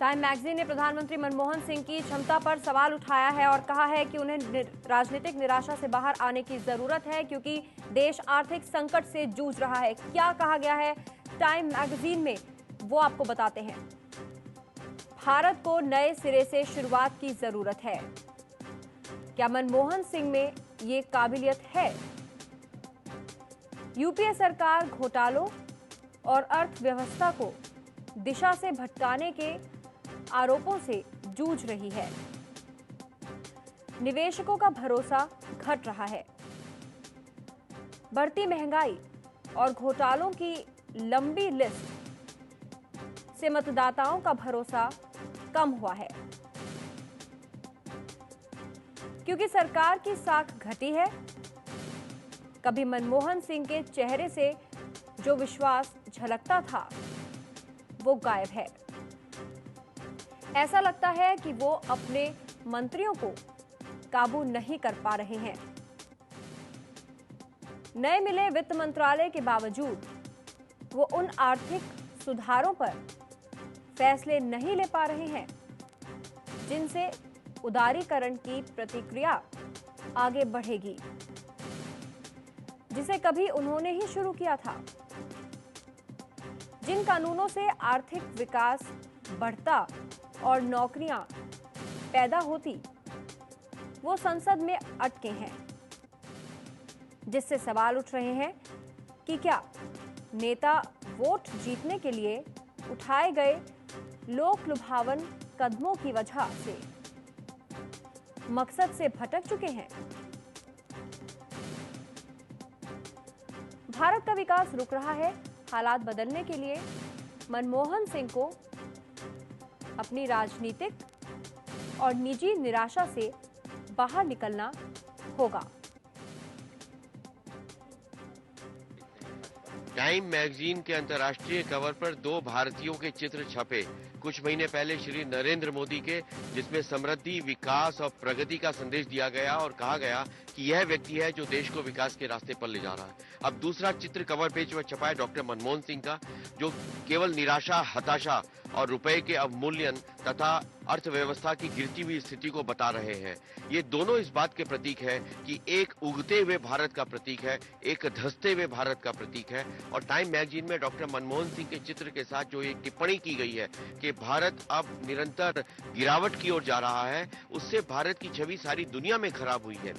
Time magazine ने प्रधानमंत्री मनमोहन सिंह की क्षमता पर सवाल उठाया है और कहा है कि उन्हें राजनीतिक निराशा से बाहर आने की जरूरत है क्योंकि देश आर्थिक संकट से जूझ रहा है। क्या कहा गया है टाइम मैगजीन में, वो आपको बताते हैं। भारत को नए सिरे से शुरुआत की जरूरत है। क्या मनमोहन सिंह में ये काबिलियत है? यूपीए सरकार घोटालों और अर्थव्यवस्था को दिशा से भटकाने के आरोपों से जूझ रही है। निवेशकों का भरोसा घट रहा है। बढ़ती महंगाई और घोटालों की लंबी लिस्ट से मतदाताओं का भरोसा कम हुआ है क्योंकि सरकार की साख घटी है। कभी मनमोहन सिंह के चेहरे से जो विश्वास झलकता था वो गायब है। ऐसा लगता है कि वो अपने मंत्रियों को काबू नहीं कर पा रहे हैं। नए मिले वित्त मंत्रालय के बावजूद वो उन आर्थिक सुधारों पर फैसले नहीं ले पा रहे हैं जिनसे उदारीकरण की प्रक्रिया आगे बढ़ेगी, जिसे कभी उन्होंने ही शुरू किया था। जिन कानूनों से आर्थिक विकास बढ़ता और नौकरियां पैदा होती, वो संसद में अटके हैं, जिससे सवाल उठ रहे हैं कि क्या नेता वोट जीतने के लिए उठाए गए लोक लुभावन कदमों की वजह से मकसद से भटक चुके हैं। भारत का विकास रुक रहा है। हालात बदलने के लिए मनमोहन सिंह को अपनी राजनीतिक और निजी निराशा से बाहर निकलना होगा। टाइम मैगजीन के अंतर्राष्ट्रीय कवर पर 2 भारतीयों के चित्र छपे कुछ महीने पहले श्री नरेंद्र मोदी के, जिसमें समृद्धि, विकास और प्रगति का संदेश दिया गया और कहा गया कि यह व्यक्ति है जो देश को विकास के रास्ते पर ले जा रहा है। अब दूसरा चित्र कवर पेज पर छपा है डॉक्टर मनमोहन सिंह का, जो केवल निराशा, हताशा और रुपए के अवमूल्यन तथा अर्थव्यवस्था की गिरती हुई स्थिति को बता रहे हैं। ये दोनों इस बात के प्रतीक है कि एक उगते हुए भारत का प्रतीक है, एक धंसते हुए भारत का प्रतीक है। और टाइम मैगजीन में डॉक्टर मनमोहन सिंह के चित्र के साथ जो एक टिप्पणी की गई है कि भारत अब निरंतर गिरावट की ओर जा रहा है, उससे भारत की छवि सारी दुनिया में खराब हुई है।